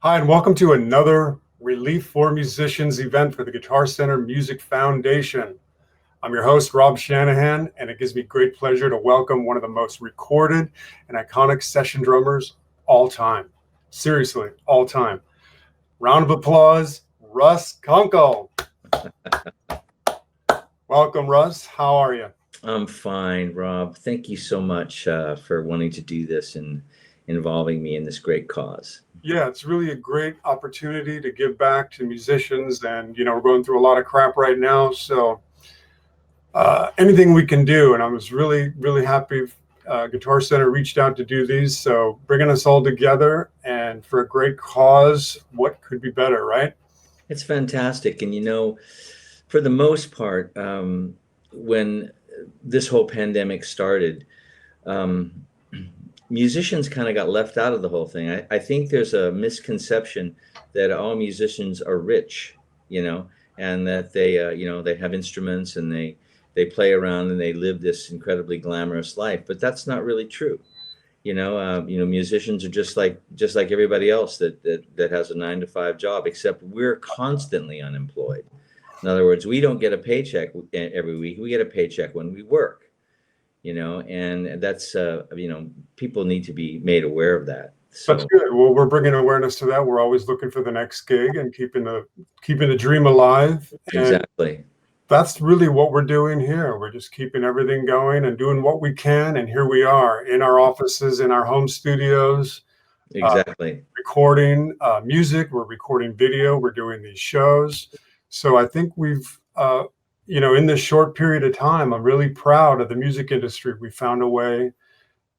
Hi, and welcome to another Relief for Musicians event for the Guitar Center Music Foundation. I'm your host, Rob Shanahan, and it gives me great pleasure to welcome one of the most recorded and iconic session drummers all time. Seriously, all time. Round of applause, Russ Kunkel. Welcome, Russ. How are you? I'm fine, Rob. Thank you so much for wanting to do this and involving me in this great cause. Yeah, it's really a great opportunity to give back to musicians, and we're going through a lot of crap right now, so anything we can do. And I was really happy Guitar Center reached out to do these, so bringing us all together and for a great cause. What could be better, right? It's fantastic. And for the most part, when this whole pandemic started, um, musicians kind of got left out of the whole thing. I think there's a misconception that all musicians are rich, and that they have instruments and they play around and they live this incredibly glamorous life. But that's not really true. Musicians are just like everybody else that has a 9 to 5 job, except we're constantly unemployed. In other words, we don't get a paycheck every week. We get a paycheck when we work. And that's people need to be made aware of that. That's good. Well, we're bringing awareness to that. We're always looking for the next gig and keeping the dream alive. And Exactly. that's really what we're doing here. We're just keeping everything going and doing what we can. And here we are in our offices, in our home studios, Exactly. recording music. We're recording video. We're doing these shows. So I think we've, in this short period of time, I'm really proud of the music industry. We found a way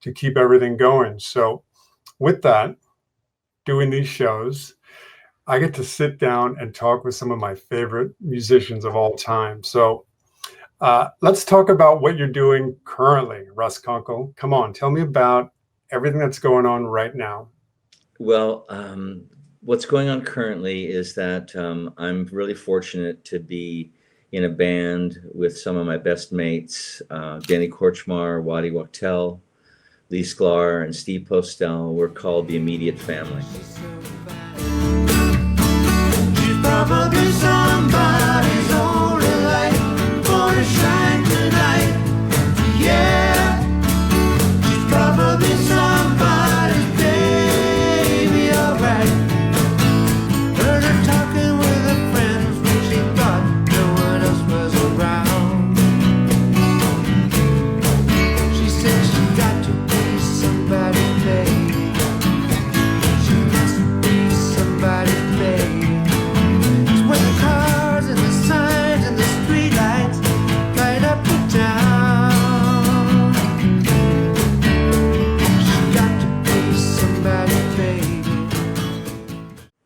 to keep everything going. So with that, doing these shows, I get to sit down and talk with some of my favorite musicians of all time. So let's talk about what you're doing currently, Russ Kunkel. Come on, tell me about everything that's going on right now. Well, what's going on currently is that I'm really fortunate to be in a band with some of my best mates, Danny Korchmar, Waddy Wachtel, Lee Sklar, and Steve Postel. We're called the Immediate Family. She's probably somebody's only light, gonna shine tonight. Yeah, she's probably somebody's baby, alright. Heard her talking with her friends when she thought no one else was around. She said she got to be somebody's baby. She must be somebody's baby. It's when the cars and the signs and the streetlights light up the town. She got to be somebody's baby.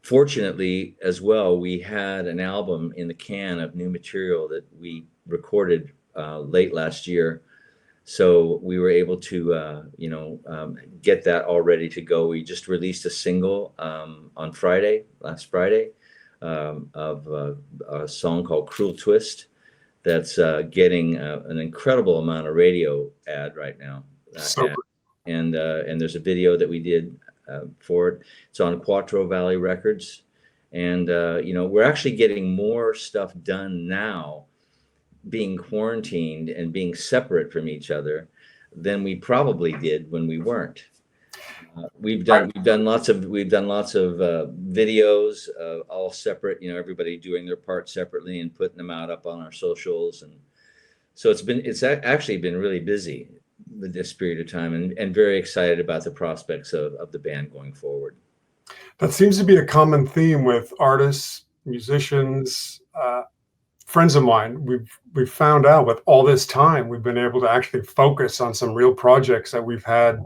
Fortunately, as well, we had an album in the can of new material that we recorded late last year. So we were able to, get that all ready to go. We just released a single on last Friday, of a song called Cruel Twist that's getting an incredible amount of radio ad right now. So And there's a video that we did for it. It's on Quattro Valley Records. And, we're actually getting more stuff done now, being quarantined and being separate from each other, than we probably did when we weren't. We've done lots of videos, all separate. Everybody doing their part separately and putting them up on our socials, and so it's actually been really busy with this period of time, and very excited about the prospects of the band going forward. that seems to be a common theme with artists, musicians, friends of mine. We've found out with all this time, we've been able to actually focus on some real projects that we've had,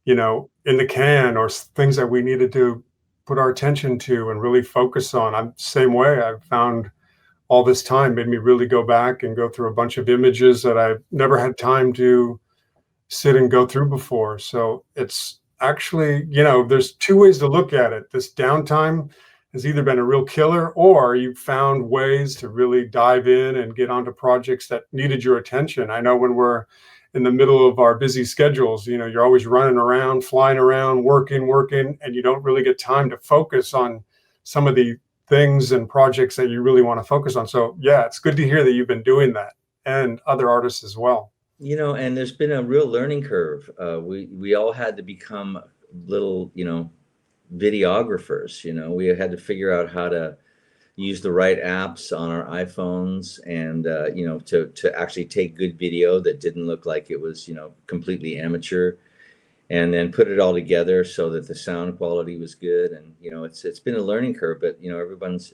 in the can, or things that we needed to put our attention to and really focus on. I'm the same way. I've found all this time made me really go back and go through a bunch of images that I've never had time to sit and go through before. So it's actually, there's two ways to look at it. This downtime has either been a real killer, or you've found ways to really dive in and get onto projects that needed your attention. I know when we're in the middle of our busy schedules. You know, you're always running around, flying around, working, and you don't really get time to focus on some of the things and projects that you really want to focus on. So yeah, it's good to hear that you've been doing that, and other artists as well. You know, and there's been a real learning curve. We all had to become little, you know, videographers. You know, we had to figure out how to use the right apps on our iPhones, and you know, to actually take good video that didn't look like it was, you know, completely amateur, and then put it all together so that the sound quality was good. And you know, it's been a learning curve, but you know, everyone's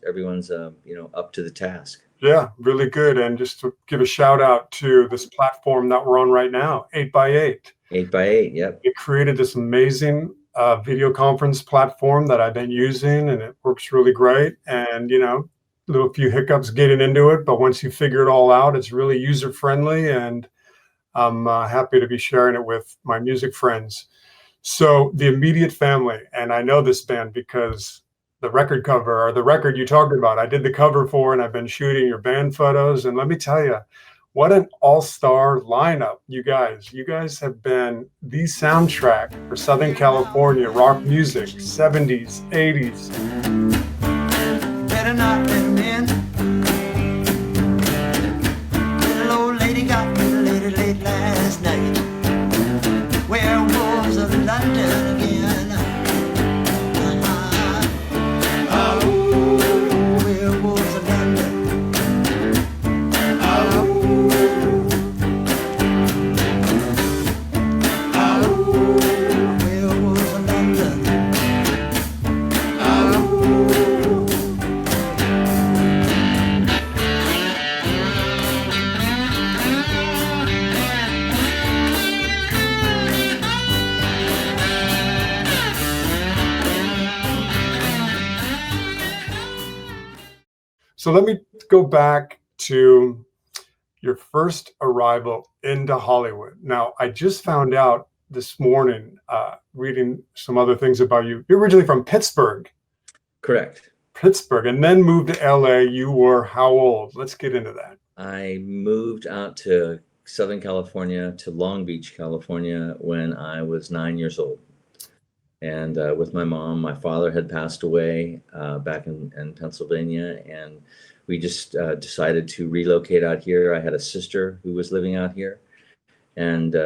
you know, up to the task. Yeah, really good. And just to give a shout out to this platform that we're on right now, 8x8. 8x8, yep. It created this amazing video conference platform that I've been using, and it works really great. And, you know, little few hiccups getting into it, but once you figure it all out, it's really user friendly, and I'm happy to be sharing it with my music friends. So the Immediate Family, and I know this band because the record cover, or the record you talked about, I did the cover for, and I've been shooting your band photos. And let me tell you, what an all-star lineup. You guys have been the soundtrack for Southern California rock music, 70s, 80s. Better not let him in. Little old lady got me late last night. Werewolves of London again. Werewolves of London. Werewolves of London. So let me go back to your first arrival into Hollywood. Now, I just found out this morning, reading some other things about you. You're originally from Pittsburgh. Correct. Pittsburgh, and then moved to LA. You were how old? Let's get into that. I moved out to Southern California, to Long Beach, California, when I was 9 years old. And with my mom. My father had passed away back in Pennsylvania, and we just decided to relocate out here. I had a sister who was living out here, and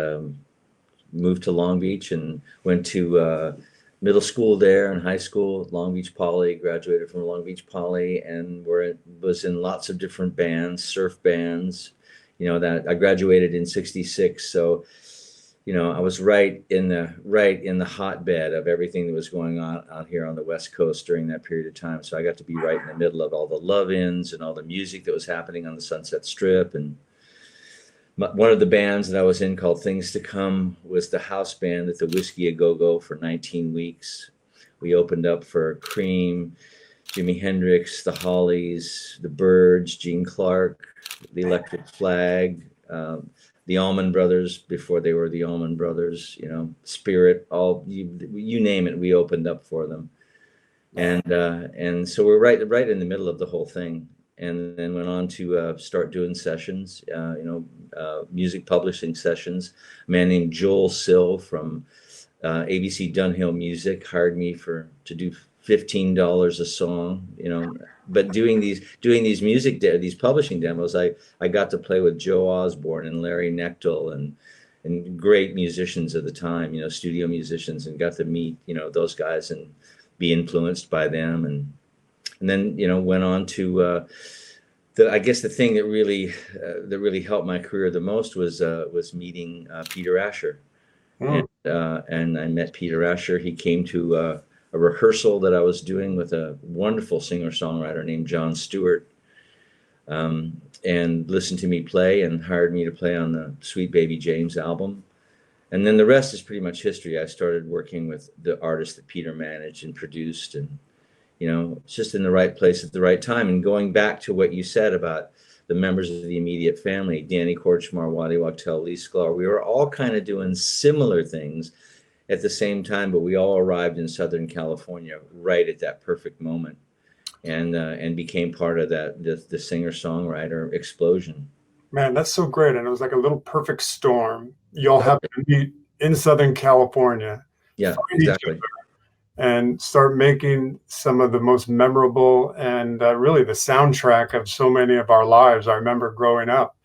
moved to Long Beach and went to middle school there and high school at Long Beach Poly, graduated from Long Beach Poly, and was in lots of different bands, surf bands. You know, that I graduated in '66, so you know, I was right in the hotbed of everything that was going on out here on the West Coast during that period of time. So I got to be right in the middle of all the love-ins and all the music that was happening on the Sunset Strip. And one of the bands that I was in, called Things to Come, was the house band at the Whiskey A Go-Go for 19 weeks. We opened up for Cream, Jimi Hendrix, the Hollies, the Byrds, Gene Clark, the Electric Flag, the Allman Brothers before they were the Allman Brothers, you know, Spirit, all you name it, we opened up for them, and so we're right in the middle of the whole thing, and then went on to start doing sessions, music publishing sessions. A man named Joel Sill from ABC Dunhill Music hired me to do $15 a song, you know. But doing these these publishing demos, I got to play with Joe Osborne and Larry Knechtel and great musicians of the time, you know, studio musicians, and got to meet, you know, those guys and be influenced by them, and then, you know, went on to I guess the thing that really helped my career the most was meeting Peter Asher. And I met Peter Asher. He came to a rehearsal that I was doing with a wonderful singer-songwriter named John Stewart, and listened to me play and hired me to play on the Sweet Baby James album. And then the rest is pretty much history. I started working with the artists that Peter managed and produced, and, you know, it's just in the right place at the right time. And going back to what you said about the members of the Immediate Family, Danny Korchmar, Waddy Wachtel, Lee Sklar, we were all kind of doing similar things at the same time, but we all arrived in Southern California right at that perfect moment, and became part of the singer-songwriter explosion. Man, that's so great. And it was like a little perfect storm. You all happen to meet in Southern California, Yeah, find each exactly. and start making some of the most memorable and really the soundtrack of so many of our lives. I remember growing up,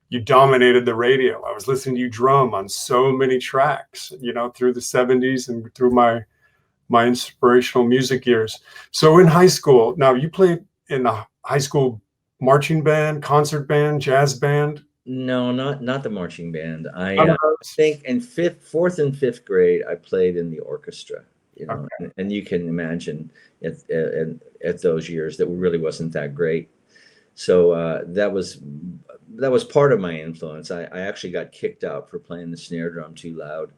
you dominated the radio. I was listening to you drum on so many tracks, you know, through the 70s and through my inspirational music years. So in high school, now you played in the high school marching band, concert band, jazz band. No, not the marching band. None I of those? think in fourth and fifth grade, I played in the orchestra. You know, Okay. and you can imagine at those years that really wasn't that great. So that was part of my influence. I actually got kicked out for playing the snare drum too loud,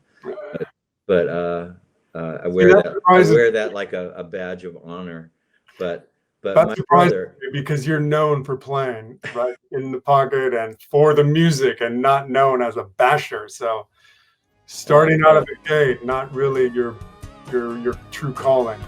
but See, that I surprises wear that like a badge of honor. But That my surprises brother, me because you're known for playing right in the pocket and for the music and not known as a basher. So starting out of well, the gate, not really your true calling.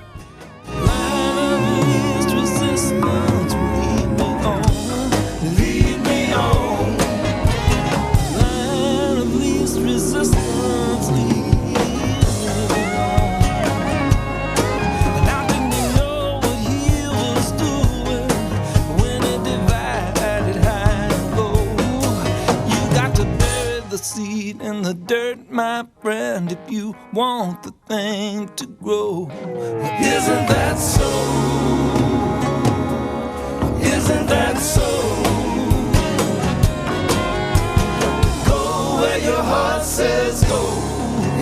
Seed in the dirt, my friend, if you want the thing to grow. Isn't that so? Isn't that so? Go where your heart says go.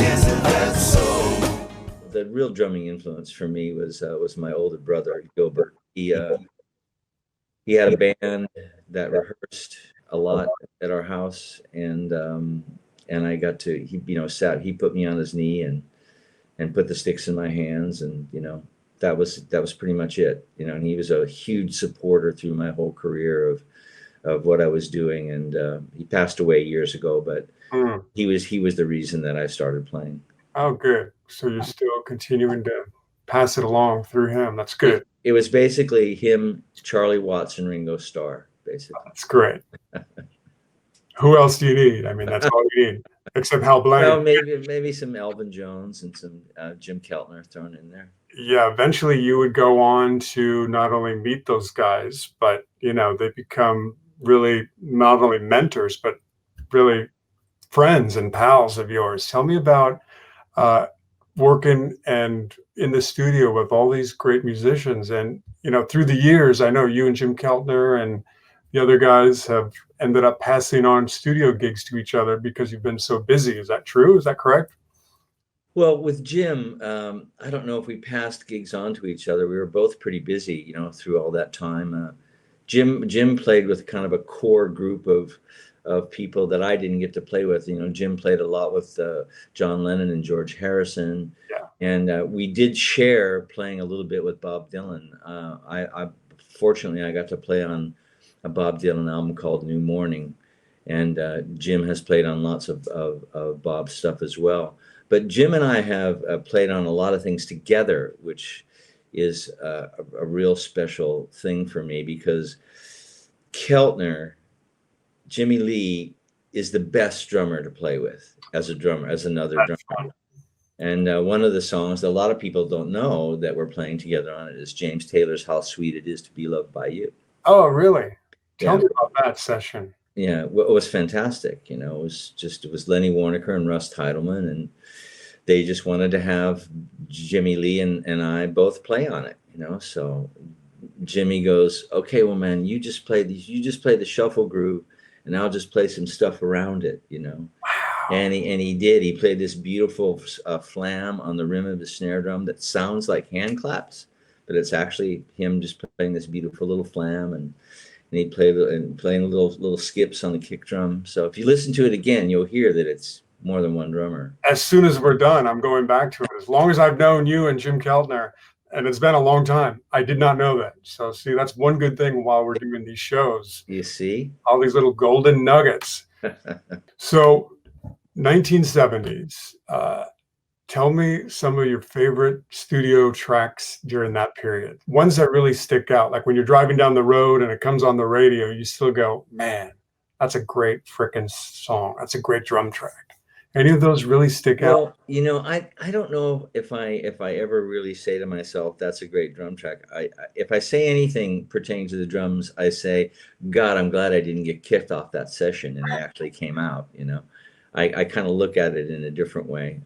Isn't that so? the real drumming influence for me was my older brother Gilbert. He had a band that rehearsed a lot at our house, and I got to he put me on his knee and put the sticks in my hands, and that was pretty much it. And he was a huge supporter through my whole career of what I was doing, and he passed away years ago, but Mm. he was the reason that I started playing. Oh, good. So you're still continuing to pass it along through him. That's good. It was basically him, Charlie Watts, and Ringo Starr, basically. That's great. Who else do you need? I mean, that's all you need, except Hal Well, Blaine. maybe some Elvin Jones and some Jim Keltner thrown in there. Yeah, eventually you would go on to not only meet those guys, but they become really not only mentors, but really friends and pals of yours. Tell me about working and in the studio with all these great musicians. And through the years, I know you and Jim Keltner and the other guys have ended up passing on studio gigs to each other because you've been so busy. Is that true? Is that correct? Well, with Jim, I don't know if we passed gigs on to each other. We were both pretty busy, through all that time. Jim played with kind of a core group of people that I didn't get to play with. Jim played a lot with John Lennon and George Harrison, Yeah. and we did share playing a little bit with Bob Dylan. Fortunately, I got to play on a Bob Dylan album called New Morning, and Jim has played on lots of Bob's stuff as well. But Jim and I have played on a lot of things together, which is a real special thing for me, because Keltner, Jimmy Lee, is the best drummer to play with as another drummer. And one of the songs that a lot of people don't know that we're playing together on it is James Taylor's "How Sweet It Is to Be Loved by You." Oh, really? Tell Yeah. me about that session. Yeah, it was fantastic. It was Lenny Waronker and Russ Titleman, and they just wanted to have Jimmy Lee and I both play on it. So Jimmy goes, "Okay, well, man, you just play the shuffle groove, and I'll just play some stuff around it." Wow. And he did. He played this beautiful flam on the rim of the snare drum that sounds like hand claps, but it's actually him just playing this beautiful little flam, and he playing little skips on the kick drum. So if you listen to it again, you'll hear that it's more than one drummer. As soon as we're done, I'm going back to it. As long as I've known you and Jim Keltner, and it's been a long time, I did not know that. So see, that's one good thing while we're doing these shows. You see? All these little golden nuggets. So 1970s. Tell me some of your favorite studio tracks during that period. Ones that really stick out. Like when you're driving down the road and it comes on the radio, you still go, man, that's a great frickin' song. That's a great drum track. Any of those really stick out? Well, I don't know if I ever really say to myself, that's a great drum track. If I say anything pertaining to the drums, I say, God, I'm glad I didn't get kicked off that session and it actually came out, I kind of look at it in a different way.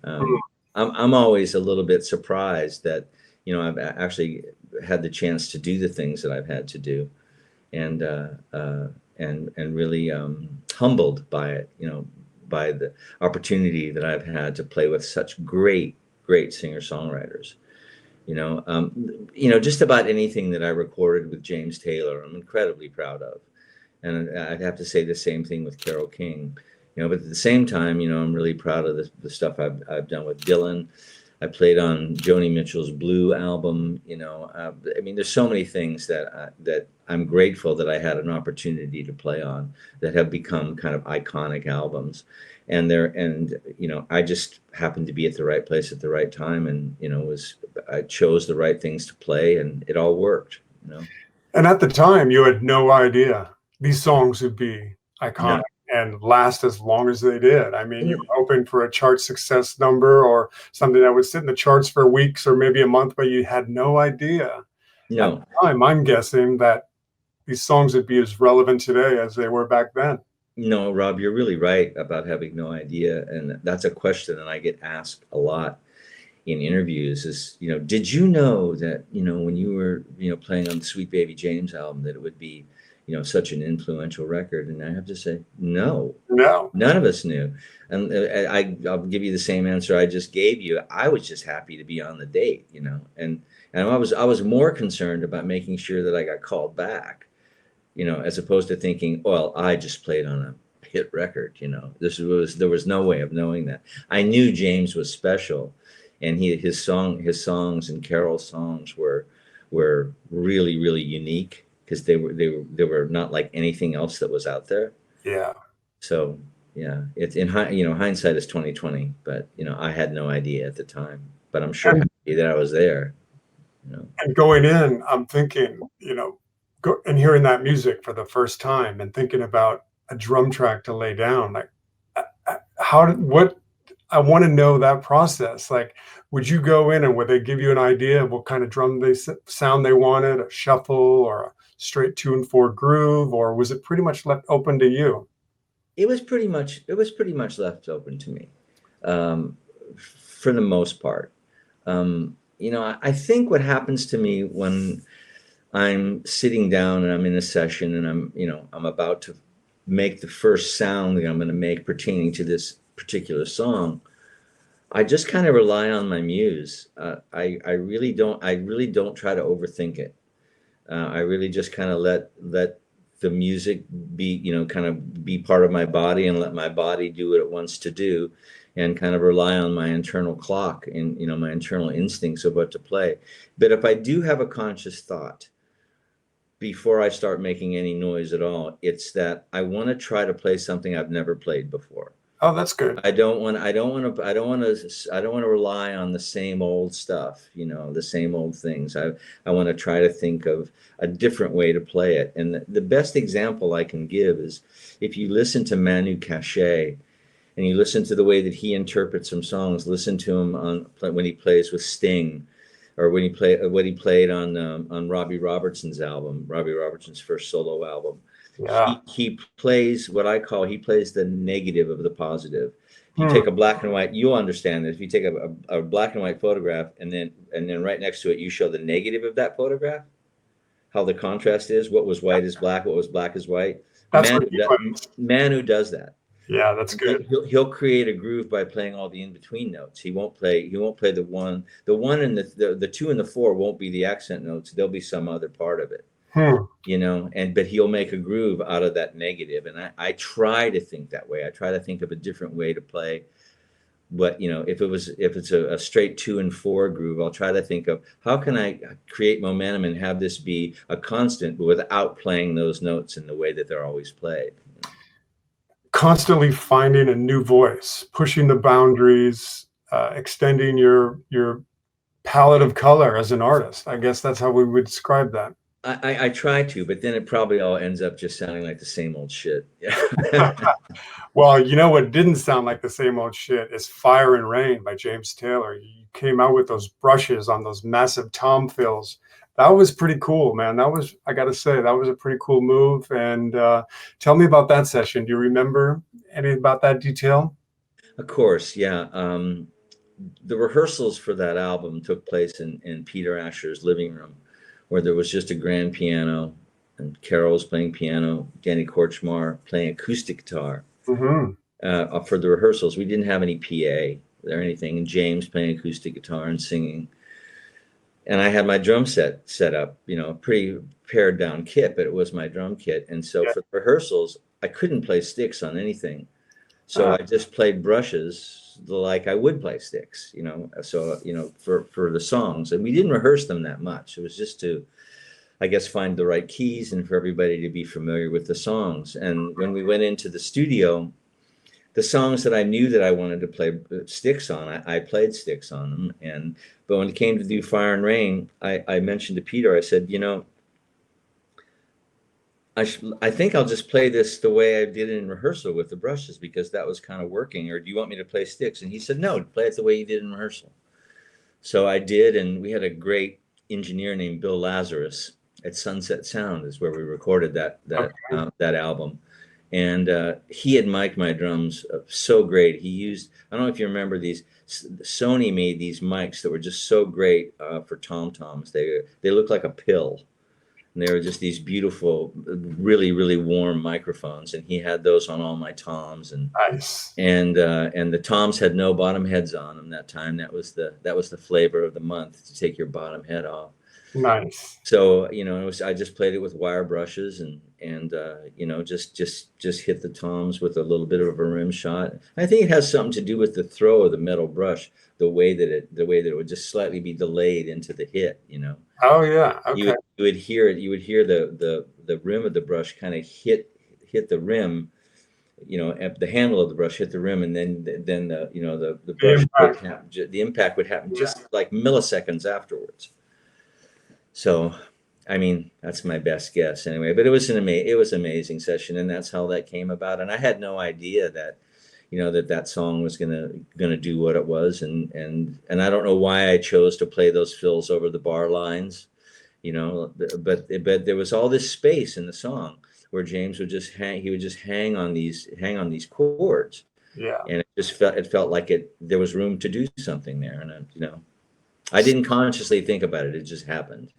I'm always a little bit surprised that, I've actually had the chance to do the things that I've had to do, and really humbled by it, by the opportunity that I've had to play with such great singer-songwriters. Just about anything that I recorded with James Taylor, I'm incredibly proud of. And I'd have to say the same thing with Carole King. But at the same time, I'm really proud of the stuff I've done with Dylan. I played on Joni Mitchell's Blue album. There's so many things that I'm grateful that I had an opportunity to play on that have become kind of iconic albums. And I just happened to be at the right place at the right time, and I chose the right things to play, and it all worked. And at the time, you had no idea these songs would be iconic. No. And last as long as they did. I mean, you were hoping for a chart success number or something that would sit in the charts for weeks or maybe a month, but you had no idea. No. At the time, I'm guessing that these songs would be as relevant today as they were back then. No, Rob, you're really right about having no idea. And that's a question that I get asked a lot in interviews is, did you know that, when you were, playing on the Sweet Baby James album, that it would be, such an influential record? And I have to say, no, none of us knew. And I'll give you the same answer I just gave you. I was just happy to be on the date, and I was more concerned about making sure that I got called back, as opposed to thinking, well, I just played on a hit record, there was no way of knowing that. I knew James was special, and his songs and Carol's songs were really, really unique, because they were not like anything else that was out there. Yeah. So yeah, it's hindsight is 2020, but I had no idea at the time, but I'm sure happy that I was there. And going in, I'm thinking, and hearing that music for the first time and thinking about a drum track to lay down, like I want to know that process. Like, would you go in and would they give you an idea of what kind of drum sound they wanted, a shuffle or a straight 2/4 groove, or was it pretty much left open to you? It was pretty much left open to me, for the most part. I think what happens to me when I'm sitting down and I'm in a session and I'm about to make the first sound that I'm going to make pertaining to this particular song, I just kind of rely on my muse. I really don't try to overthink it. I really just kind of let the music be, kind of be part of my body, and let my body do what it wants to do, and kind of rely on my internal clock and, my internal instincts of what to play. But if I do have a conscious thought before I start making any noise at all, it's that I want to try to play something I've never played before. Oh, that's good. I don't want to rely on the same old stuff, the same old things. I want to try to think of a different way to play it. And the best example I can give is if you listen to Manu Katché and you listen to the way that he interprets some songs, listen to him when he plays with Sting, or when what he played on Robbie Robertson's album, Robbie Robertson's first solo album. Yeah. He plays he plays the negative of the positive. If you take a black and white, you'll understand this. If you take a black and white photograph and then right next to it, you show the negative of that photograph, how the contrast is, what was white is black, what was black is white. Manu does that. Yeah, that's good. He'll create a groove by playing all the in-between notes. He won't play the one and the 2 and the 4 won't be the accent notes. There'll be some other part of it. But he'll make a groove out of that negative. And I try to think that way. I try to think of a different way to play. But, if it's a straight 2 and 4 groove, I'll try to think of how can I create momentum and have this be a constant, but without playing those notes in the way that they're always played. Constantly finding a new voice, pushing the boundaries, extending your palette of color as an artist. I guess that's how we would describe that. I try to, but then it probably all ends up just sounding like the same old shit. Well, you know what didn't sound like the same old shit is Fire and Rain by James Taylor. You came out with those brushes on those massive tom fills. That was pretty cool, man. That was, I got to say, that was a pretty cool move. And tell me about that session. Do you remember any about that detail? Of course, yeah. The rehearsals for that album took place in Peter Asher's living room, where there was just a grand piano, and Carol was playing piano, Danny Korchmar playing acoustic guitar Hmm. for the rehearsals. We didn't have any PA or anything, and James playing acoustic guitar and singing. And I had my drum set up, pretty pared down kit, but it was my drum kit. And so Yeah. for the rehearsals, I couldn't play sticks on anything. So Uh, I just played brushes like I would play sticks, so, for the songs. And we didn't rehearse them that much. It was just to, I guess, find the right keys and for everybody to be familiar with the songs. And when we went into the studio, the songs that I knew that I wanted to play sticks on, I played sticks on them. But when it came to do Fire and Rain, I mentioned to Peter, I said, I think I'll just play this the way I did it in rehearsal with the brushes, because that was kind of working. Or do you want me to play sticks? And he said, no, play it the way you did in rehearsal. So I did, and we had a great engineer named Bill Lazarus at Sunset Sound, is where we recorded that album. And he had mic'd my drums so great. He used, I don't know if you remember these, Sony made these mics that were just so great for tom-toms. They looked like a pill. And they were just these beautiful, really, really warm microphones. And he had those on all my toms. nice. And the toms had no bottom heads on them that time. That was the flavor of the month, to take your bottom head off. Nice. So I just played it with wire brushes and just hit the toms with a little bit of a rim shot. I think it has something to do with the throw of the metal brush, the way that it would just slightly be delayed into the hit. Oh, yeah. You Okay. would hear it. You would hear the rim of the brush kind of hit the rim. The handle of the brush hit the rim, and then the brush would happen. The impact would happen just like milliseconds afterwards. So, I mean, that's my best guess anyway. But it was an amazing session, and that's how that came about. And I had no idea that, that song was gonna do what it was, and I don't know why I chose to play those fills over the bar lines, but there was all this space in the song where James would just hang on these chords, Yeah. and it felt like there was room to do something there, and I didn't consciously think about it; it just happened.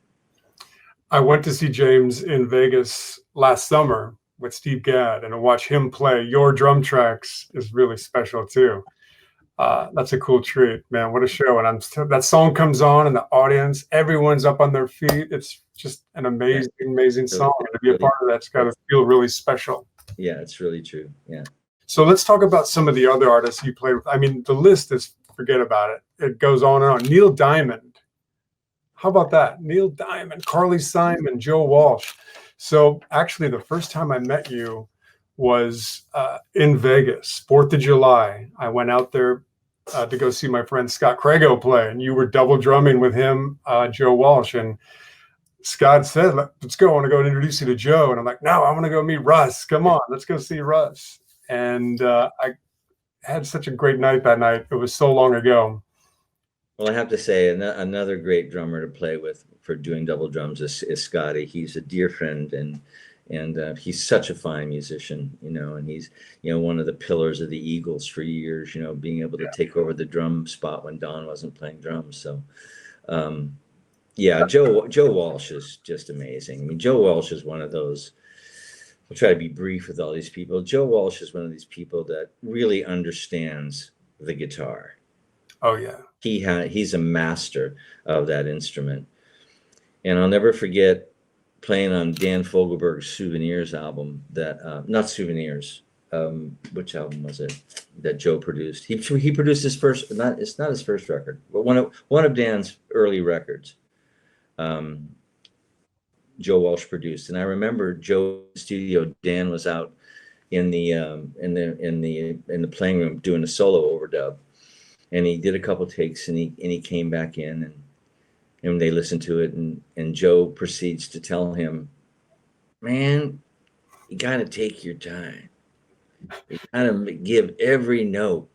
I went to see James in Vegas last summer with Steve Gadd, and to watch him play your drum tracks is really special too. That's a cool treat, man. What a show. And that song comes on and the audience, everyone's up on their feet. It's just an amazing, amazing song. And to be a part of that's got to feel really special. Yeah, it's really true. Yeah. So let's talk about some of the other artists you played with. I mean, the list is, forget about it. It goes on and on. Neil Diamond. How about that? Neil Diamond, Carly Simon, Joe Walsh. So actually, the first time I met you was in Vegas, 4th of July. I went out there to go see my friend Scott Crago play, and you were double drumming with him, Joe Walsh. And Scott said, let's go. I want to go and introduce you to Joe. And I'm like, no, I want to go meet Russ. Come on, let's go see Russ. And I had such a great night that night. It was so long ago. Well, I have to say, another great drummer to play with for doing double drums is Scotty. He's a dear friend, and he's such a fine musician, and he's, one of the pillars of the Eagles for years, being able to take over the drum spot when Don wasn't playing drums. So, yeah, Joe Walsh is just amazing. I mean, Joe Walsh is one of those. I'll try to be brief with all these people. Joe Walsh is one of these people that really understands the guitar. Oh, yeah. He's a master of that instrument. And I'll never forget playing on Dan Fogelberg's Souvenirs album, not Souvenirs, which album was it that Joe produced? He produced his first, it's not his first record, but one of Dan's early records. Joe Walsh produced. And I remember Joe's studio, Dan was out in the playing room doing a solo overdub. And he did a couple takes, and he came back in, and they listen to it, and Joe proceeds to tell him, man, you got to take your time. You got to give every note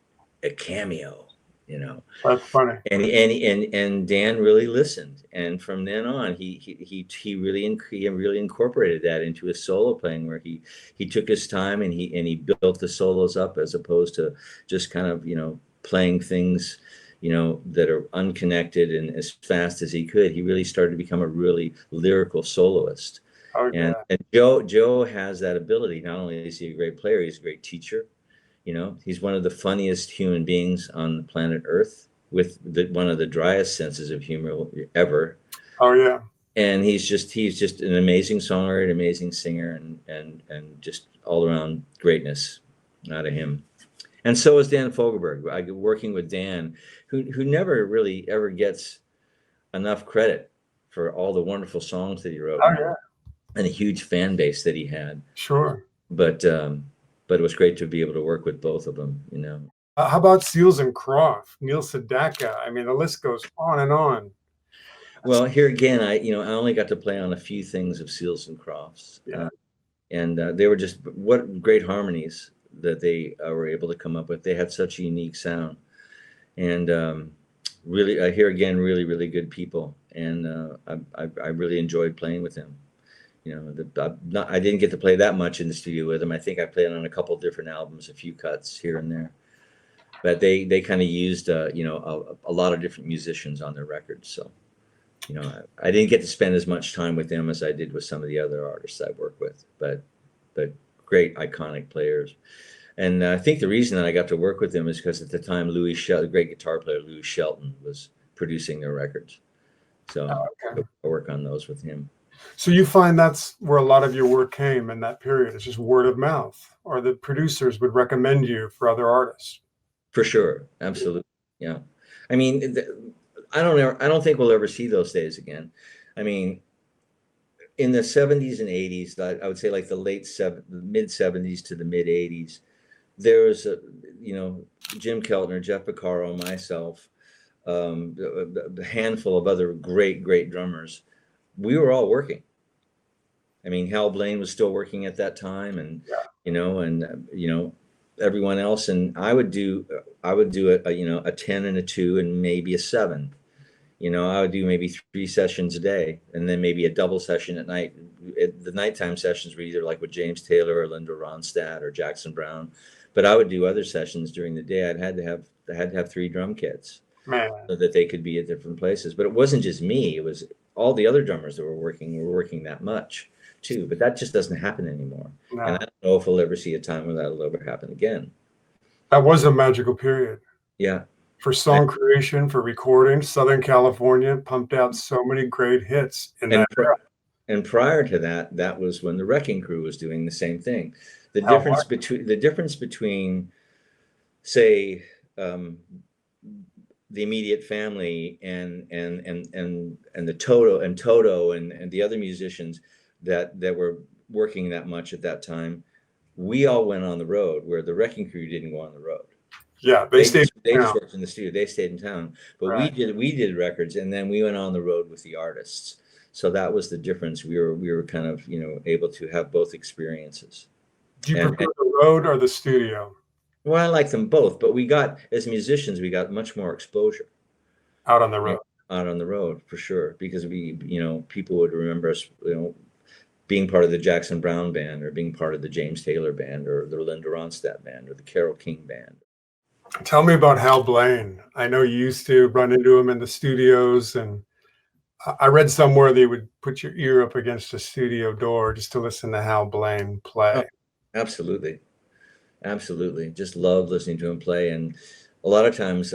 a cameo, you know. That's funny. And Dan really listened, and from then on, he really incorporated that into his solo playing, where he took his time, and he built the solos up, as opposed to just kind of, you know, playing things, you know, that are unconnected and as fast as he could. He really started to become a really lyrical soloist. Oh yeah. And Joe has that ability. Not only is he a great player, he's a great teacher. You know, he's one of the funniest human beings on the planet Earth, with one of the driest senses of humor ever. Oh yeah. And he's just an amazing songwriter, an amazing singer, and just all around greatness out of him. And so is Dan Fogelberg. Working with Dan, who never really ever gets enough credit for all the wonderful songs that he wrote. Oh yeah. And a huge fan base that he had. Sure. But it was great to be able to work with both of them, you know. How about Seals and Croft, Neil Sedaka? I mean, the list goes on and on. Well, here again, I only got to play on a few things of Seals and Crofts. Yeah. And they were just, what great harmonies that they were able to come up with. They had such a unique sound. And really, here again, really, really good people. And I really enjoyed playing with them. You know, I didn't get to play that much in the studio with them. I think I played on a couple of different albums, a few cuts here and there. But they kind of used, you know, a lot of different musicians on their records. So, you know, I didn't get to spend as much time with them as I did with some of the other artists I work with. But great, iconic players. And I think the reason that I got to work with them is because at the time, the great guitar player Louis Shelton was producing their records. So I work on those with him. So you find that's where a lot of your work came in that period. It's just word of mouth, or the producers would recommend you for other artists. For sure, absolutely, yeah. I mean, I don't think we'll ever see those days again. I mean, in the 70s and 80s, I would say like the mid 70s to the mid 80s, there was you know, Jim Keltner, Jeff Beccaro, myself, a handful of other great drummers. We were all working. I mean, Hal Blaine was still working at that time, and you know, everyone else. And I would do a you know, a 10 and a 2 and maybe a 7. You know, I would do maybe 3 sessions a day, and then maybe a double session at night. The nighttime sessions were either like with James Taylor or Linda Ronstadt or Jackson Brown, but I would do other sessions during the day. I had to have 3 drum kits. Man. So that they could be at different places. But it wasn't just me, it was all the other drummers that were working that much too. But that just doesn't happen anymore. No. And I don't know if we'll ever see a time where that'll ever happen again. That was a magical period. Yeah. For song creation, for recording. Southern California pumped out so many great hits in that era. And prior to that, that was when the Wrecking Crew was doing the same thing. The difference between say the Immediate Family and the Toto and the other musicians that were working that much at that time, we all went on the road, where the Wrecking Crew didn't go on the road. Yeah, they stayed. They just worked in the studio. They stayed in town, but right. we did records, and then we went on the road with the artists. So that was the difference. We were kind of, you know, able to have both experiences. Do you prefer the road or the studio? Well, I like them both, but as musicians, we got much more exposure out on the road. Out on the road, for sure, because you know, people would remember us, you know, being part of the Jackson Brown band, or being part of the James Taylor band, or the Linda Ronstadt band, or the Carole King band. Tell me about Hal Blaine. I know you used to run into him in the studios, and I read somewhere they would put your ear up against a studio door just to listen to Hal Blaine play. Oh, absolutely. Absolutely. Just love listening to him play. And a lot of times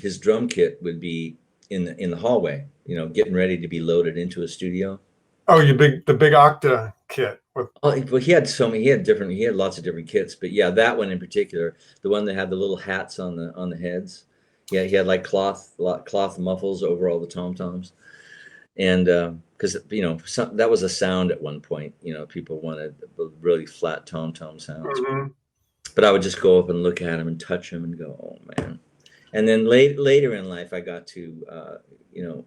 his drum kit would be in the hallway, you know, getting ready to be loaded into a studio. Oh, the big Octa kit. Well, he had lots of different kits, but yeah, that one in particular, the one that had the little hats on the heads. Yeah, he had like cloth muffles over all the tom-toms. And because, you know, that was a sound at one point, you know, people wanted really flat tom-tom sounds. Mm-hmm. But I would just go up and look at him and touch him and go, oh man. And then later in life, I got to, you know,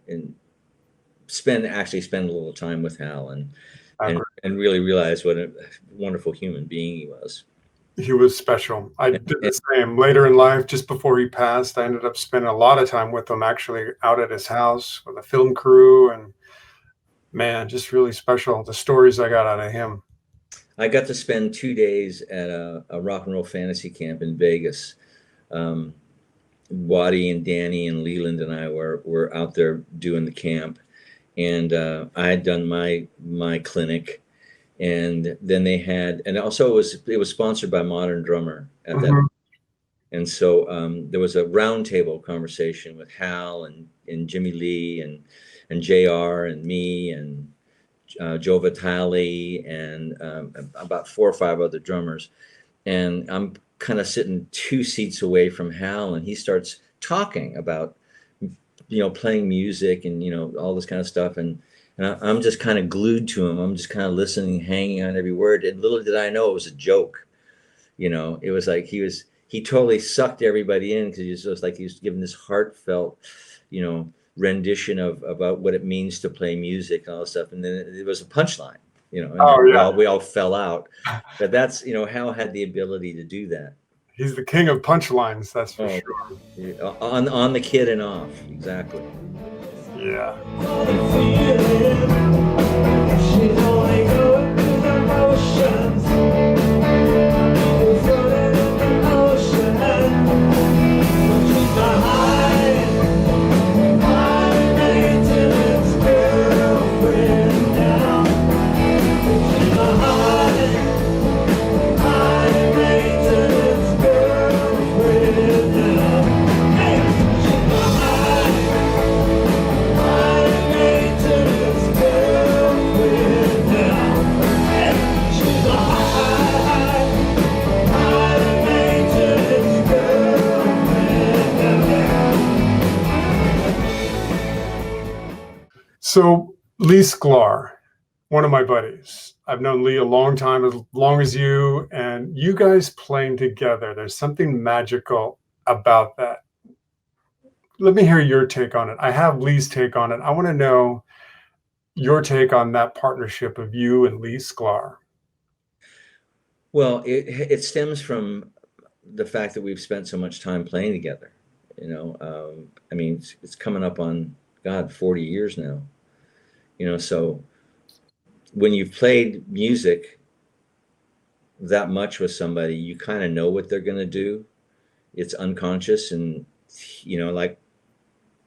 actually spend a little time with Hal I agree. and really realize what a wonderful human being he was. He was special. I did And- the same. Later in life, just before he passed, I ended up spending a lot of time with him, actually out at his house with a film crew, and man, just really special. The stories I got out of him. I got to spend 2 days at a rock and roll fantasy camp in Vegas. Waddy and Danny and Leland and I were out there doing the camp, and I had done my clinic, and then they had, and also it was sponsored by Modern Drummer at that, and so there was a roundtable conversation with Hal and Jimmy Lee and JR and me and Joe Vitale and about 4 or 5 other drummers, and I'm kind of sitting 2 seats away from Hal, and he starts talking about, playing music and, all this kind of stuff. And I'm just kind of glued to him. I'm just kind of listening, hanging on every word. And little did I know it was a joke. It was like he totally sucked everybody in, because he was just like, he was giving this heartfelt, rendition about what it means to play music and all this stuff. And then it was a punchline, and we all fell out. But that's, Hal had the ability to do that. He's the king of punchlines, that's for sure. On the kid and off, exactly. Yeah. So Lee Sklar, one of my buddies. I've known Lee a long time, as long as you, and you guys playing together. There's something magical about that. Let me hear your take on it. I have Lee's take on it. I want to know your take on that partnership of you and Lee Sklar. Well, it stems from the fact that we've spent so much time playing together. I mean, it's coming up on, God, 40 years now. So when you've played music that much with somebody, you kind of know what they're going to do. It's unconscious, and like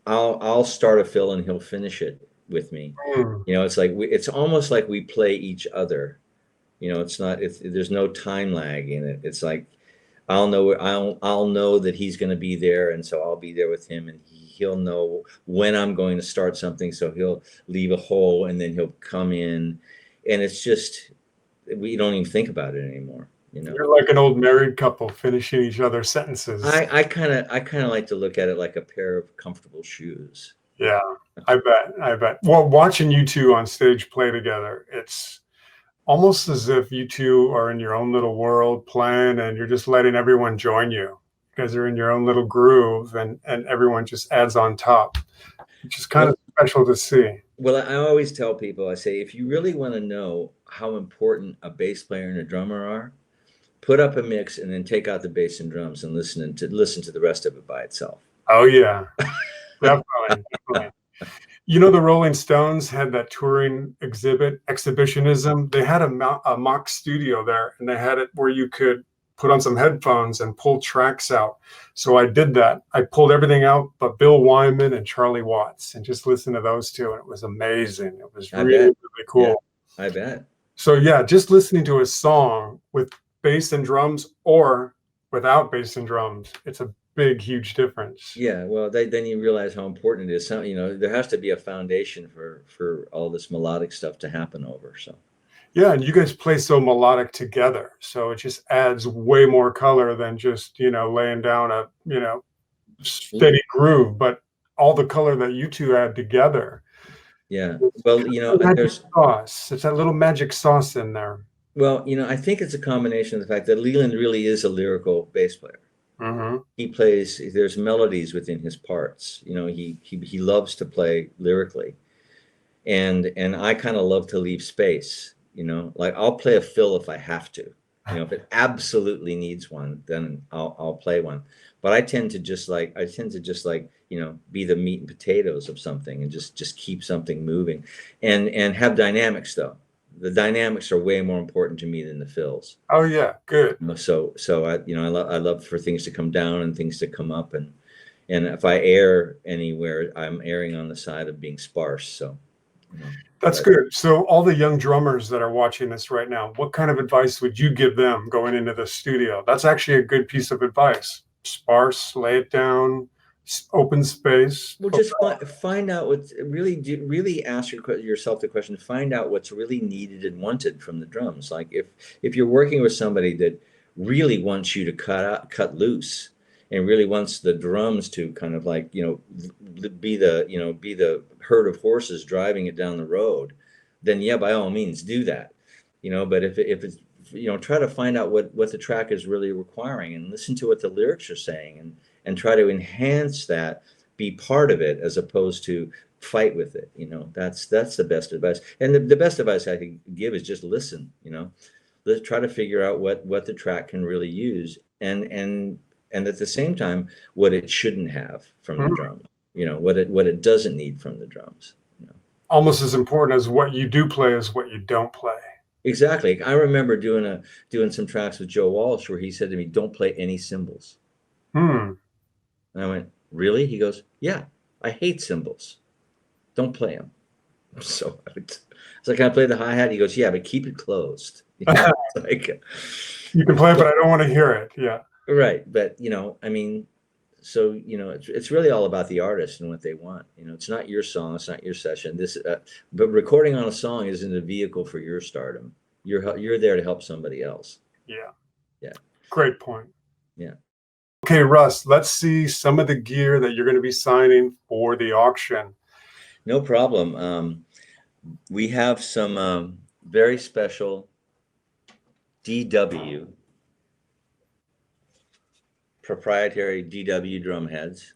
I'll start a fill and he'll finish it with me. It's like it's almost like we play each other. There's no time lag in it. It's like I'll know that he's going to be there, and so I'll be there with him, and he'll know when I'm going to start something, so he'll leave a hole and then he'll come in, and it's just, we don't even think about it anymore. You're like an old married couple finishing each other's sentences. I kind of like to look at it like a pair of comfortable shoes. Yeah, I bet. Well, watching you two on stage play together, it's almost as if you two are in your own little world playing, and you're just letting everyone join you. You guys are in your own little groove, and everyone just adds on top, which is kind of special to see. Well, I always tell people, I say, if you really want to know how important a bass player and a drummer are, put up a mix and then take out the bass and drums and listen to the rest of it by itself. Oh yeah, definitely. The Rolling Stones had that touring exhibitionism. They had a mock studio there, and they had it where you could put on some headphones and pull tracks out. So I did that. I pulled everything out but Bill Wyman and Charlie Watts, and just listened to those two, and it was amazing. It was really cool. Yeah, I bet. So yeah, just listening to a song with bass and drums or without bass and drums, it's a big, huge difference. Yeah, well, then you realize how important it is. So, there has to be a foundation for all this melodic stuff to happen over. So. Yeah, and you guys play so melodic together, so it just adds way more color than just laying down a steady groove, but all the color that you two add together. Yeah, well, there's sauce. It's that little magic sauce in there. Well, I think it's a combination of the fact that Leland really is a lyrical bass player. Mm-hmm. He plays. There's melodies within his parts. He loves to play lyrically, and I kind of love to leave space, you know, like I'll play a fill if I have to, you know, if it absolutely needs one, then I'll play one. But I tend to just like, you know, be the meat and potatoes of something and just keep something moving, and have dynamics though. The dynamics are way more important to me than the fills. Oh yeah, good. So I, you know, I love for things to come down and things to come up, and if I err anywhere, I'm erring on the side of being sparse. So, you know, That's but good. So all the young drummers that are watching this right now, what kind of advice would you give them going into the studio? That's actually a good piece of advice. Sparse, lay it down, open space. well, just find out what's really ask yourself the question, find out what's really needed and wanted from the drums. Like if you're working with somebody that really wants you to cut loose and really wants the drums to kind of like, you know, be the herd of horses driving it down the road, then yeah, by all means do that, you know. But if it's, you know, try to find out what the track is really requiring and listen to what the lyrics are saying, and try to enhance that, be part of it as opposed to fight with it, you know. That's the best advice. And the best advice I can give is just listen, you know. Let's try to figure out what the track can really use, and at the same time what it shouldn't have from the drums, you know, what it doesn't need from the drums, you know. Almost as important as what you do play is what you don't play. Exactly. I remember doing some tracks with Joe Walsh where he said to me, "Don't play any cymbals." Hmm. And I went, "Really?" He goes, "Yeah, I hate cymbals. Don't play them." So I was like, "Can I play the hi-hat?" He goes, "Yeah, but keep it closed." You know, it's like, You can play it, but I don't want to hear it. Yeah. right. But, you know, I mean, so, you know, it's really all about the artist and what they want. You know, it's not your song, it's not your session. But recording on a song isn't a vehicle for your stardom. You're there to help somebody else. Yeah. Yeah. Great point. Yeah. Okay, Russ, let's see some of the gear that you're going to be signing for the auction. No problem. We have some very special DW, proprietary DW drum heads.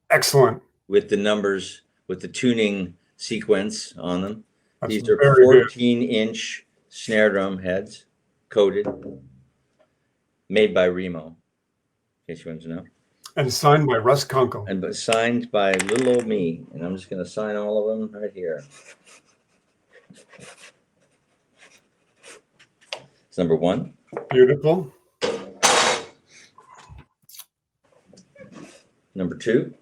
Excellent. With the numbers, with the tuning sequence on them. That's These are very good. 14-inch snare drum heads, coated, made by Remo, in case you want to know. And signed by Russ Kunkel. And signed by little old me. And I'm just going to sign all of them right here. It's number 1. Beautiful. Number 2.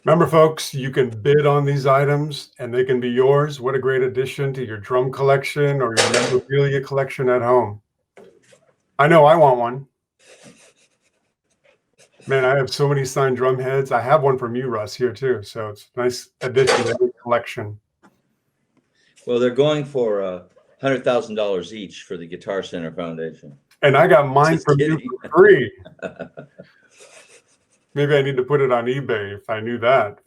Remember, folks, you can bid on these items and they can be yours. What a great addition to your drum collection or your memorabilia collection at home. I know I want one. Man, I have so many signed drum heads. I have one from you, Russ, here too. So it's a nice addition to the collection. Well, they're going for $100,000 each for the Guitar Center Foundation. And I got mine Just from kidding. you for free. Maybe I need to put it on eBay if I knew that.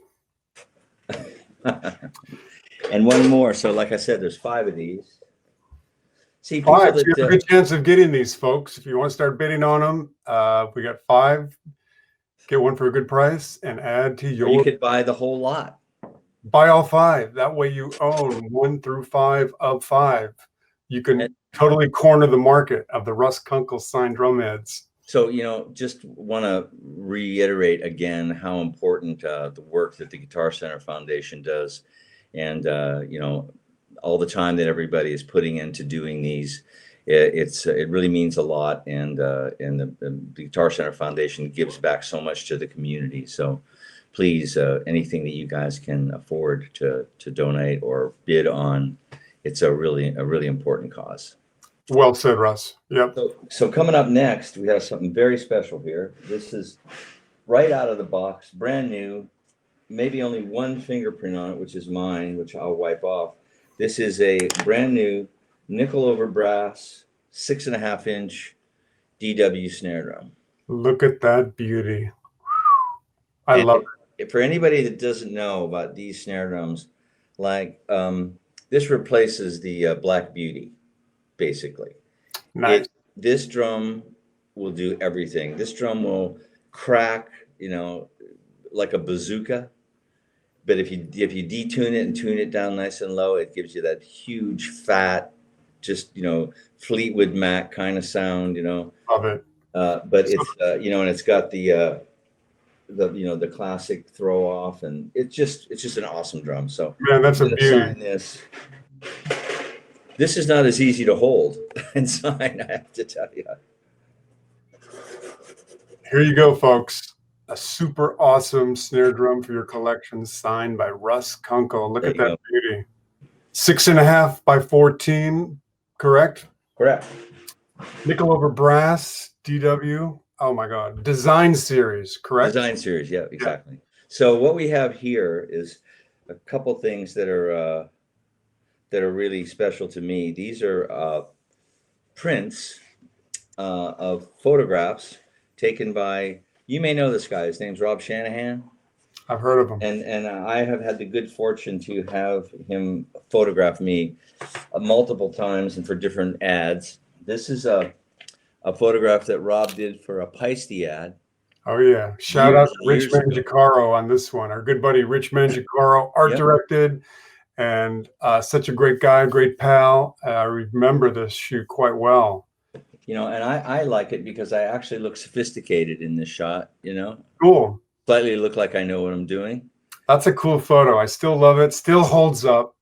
And one more. So like I said, there's 5 of these. See, people 5. So that, you have a good chance of getting these, folks. If you want to start bidding on them, we got 5. Get one for a good price and add to your. you could buy the whole lot. Buy all 5. That way you own 1 through 5 of 5. You can totally corner the market of the Russ Kunkel signed drum heads. So, you know, just want to reiterate again how important the work that the Guitar Center Foundation does, and you know, all the time that everybody is putting into doing these. It really means a lot, and the Guitar Center Foundation gives back so much to the community. So, please, anything that you guys can afford to donate or bid on, it's a really important cause. Well said, Russ. Yep. So coming up next, we have something very special here. This is right out of the box, brand new, maybe only one fingerprint on it, which is mine, which I'll wipe off. This is a brand new nickel over brass, 6.5-inch DW snare drum. Look at that beauty. I love it. For anybody that doesn't know about these snare drums, like this replaces the Black Beauty. Basically, nice. This drum will do everything. This drum will crack, you know, like a bazooka. but if you detune it and tune it down nice and low, it gives you that huge, fat, just, Fleetwood Mac kind of sound, Love it. But it's, and it's got the classic throw off, and it's just an awesome drum. So Man, that's a beauty. sign this. This is not as easy to hold and sign, I have to tell you. Here you go, folks. A super awesome snare drum for your collection, signed by Russ Kunkel. Look at that beauty. 6.5 by 14, correct? Correct. Nickel over brass, DW. Oh my God. Design series, correct? Design series, yeah, exactly. Yeah. So what we have here is a couple things that are really special to me. These are prints of photographs taken by, you may know this guy, his name's Rob Shanahan. I've heard of him. And I have had the good fortune to have him photograph me multiple times and for different ads. This is a photograph that Rob did for a Peisty ad. Oh yeah. Shout out to Rich Mangiacaro on this one. Our good buddy Rich Mangiacaro, art directed, and such a great guy, great pal. I remember this shoot quite well. And I like it because I actually look sophisticated in this shot, Cool. Slightly look like I know what I'm doing. That's a cool photo. I still love it. Still holds up.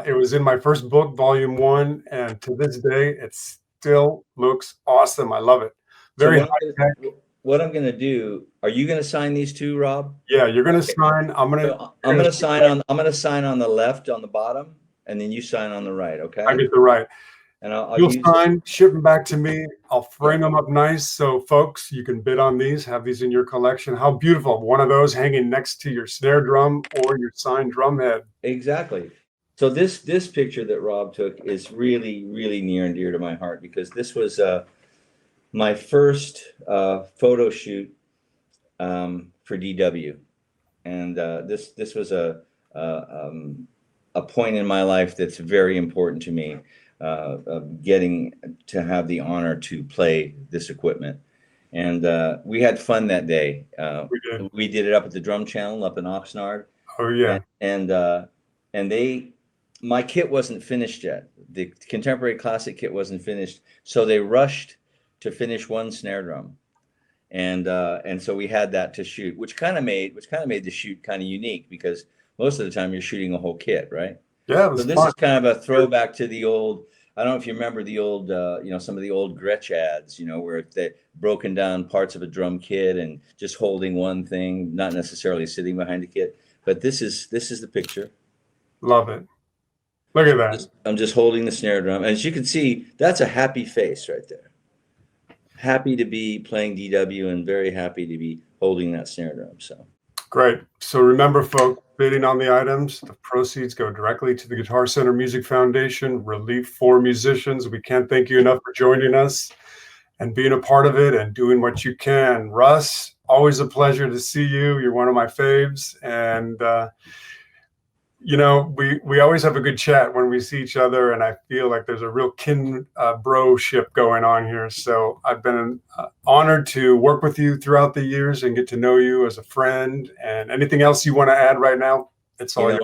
It was in my first book, volume 1, and to this day, it still looks awesome. I love it. Very high tech. What I'm going to do, are you going to sign these two, Rob? Yeah, you're going to sign. I'm going to sign on the left on the bottom, and then you sign on the right, okay? I get the right. And you'll sign, ship them back to me. I'll frame them up nice. So folks, you can bid on these, have these in your collection. How beautiful. One of those hanging next to your snare drum or your signed drum head. Exactly. So this picture that Rob took is really, really near and dear to my heart, because this was my first photo shoot for DW. And this was a point in my life that's very important to me. Of getting to have the honor to play this equipment. And we had fun that day. We did it up at the Drum Channel up in Oxnard. Oh yeah. And my kit wasn't finished yet. The contemporary classic kit wasn't finished. So they rushed to finish one snare drum. And so we had that to shoot, which kind of made the shoot kind of unique, because most of the time you're shooting a whole kit, right? Yeah, it was so this fun. is kind of a throwback to the old, I don't know if you remember the old, some of the old Gretsch ads, where they broken down parts of a drum kit and just holding one thing, not necessarily sitting behind a kit. But this is the picture. Love it. Look at that. I'm just holding the snare drum. And as you can see, that's a happy face right there. Happy to be playing DW and very happy to be holding that snare drum. So great. So remember, folks, bidding on the items, the proceeds go directly to the Guitar Center Music Foundation, Relief for Musicians. We can't thank you enough for joining us and being a part of it and doing what you can. Russ, always a pleasure to see you. You're one of my faves. And, we always have a good chat when we see each other, and I feel like there's a real bro-ship going on here. So I've been honored to work with you throughout the years and get to know you as a friend. And anything else you want to add right now? It's all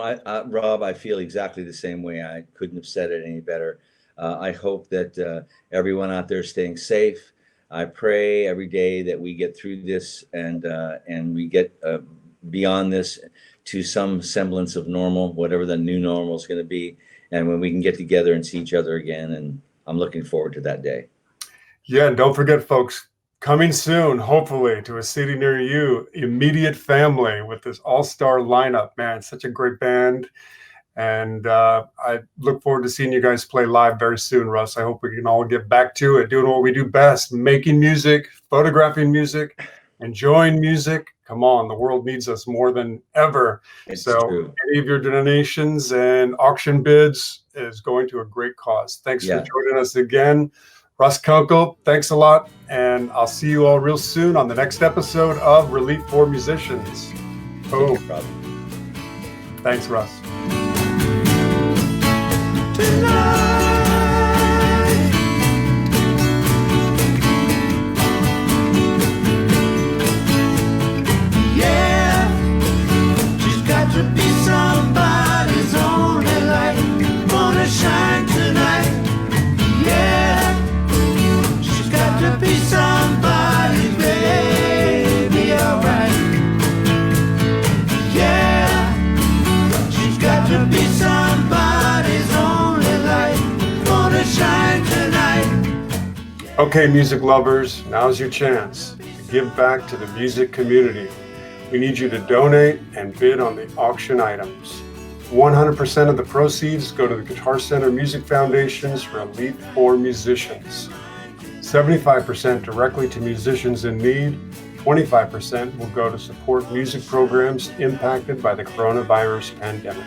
Rob, I feel exactly the same way. I couldn't have said it any better. I hope that everyone out there is staying safe. I pray every day that we get through this and we get beyond this to some semblance of normal, whatever the new normal is going to be, and when we can get together and see each other again. And I'm looking forward to that day. Yeah, and don't forget, folks, coming soon, hopefully, to a city near you, Immediate Family with this all-star lineup. Man, such a great band. And I look forward to seeing you guys play live very soon, Russ. I hope we can all get back to it, doing what we do best, making music, photographing music, enjoying music. Come on, the world needs us more than ever. It's so true. Any of your donations and auction bids is going to a great cause. Thanks for joining us again. Russ Kunkel, thanks a lot. And I'll see you all real soon on the next episode of Relief for Musicians. Oh, thanks, Russ. To be Okay, music lovers, now's your chance to give back to the music community. We need you to donate and bid on the auction items. 100% of the proceeds go to the Guitar Center Music Foundation's Relief for Musicians. 75% directly to musicians in need. 25% will go to support music programs impacted by the coronavirus pandemic.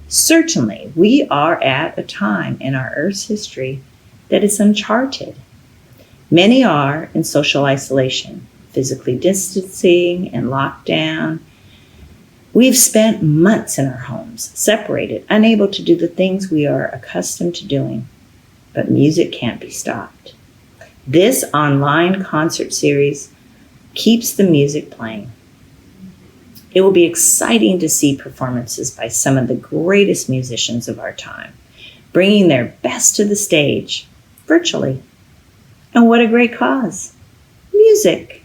Certainly, we are at a time in our Earth's history that is uncharted. Many are in social isolation, physically distancing and locked down. We've spent months in our homes, separated, unable to do the things we are accustomed to doing. But music can't be stopped. This online concert series keeps the music playing. It will be exciting to see performances by some of the greatest musicians of our time, bringing their best to the stage, virtually. And what a great cause, music.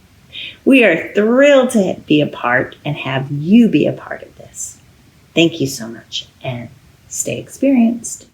We are thrilled to be a part and have you be a part of this. Thank you so much, and stay experienced.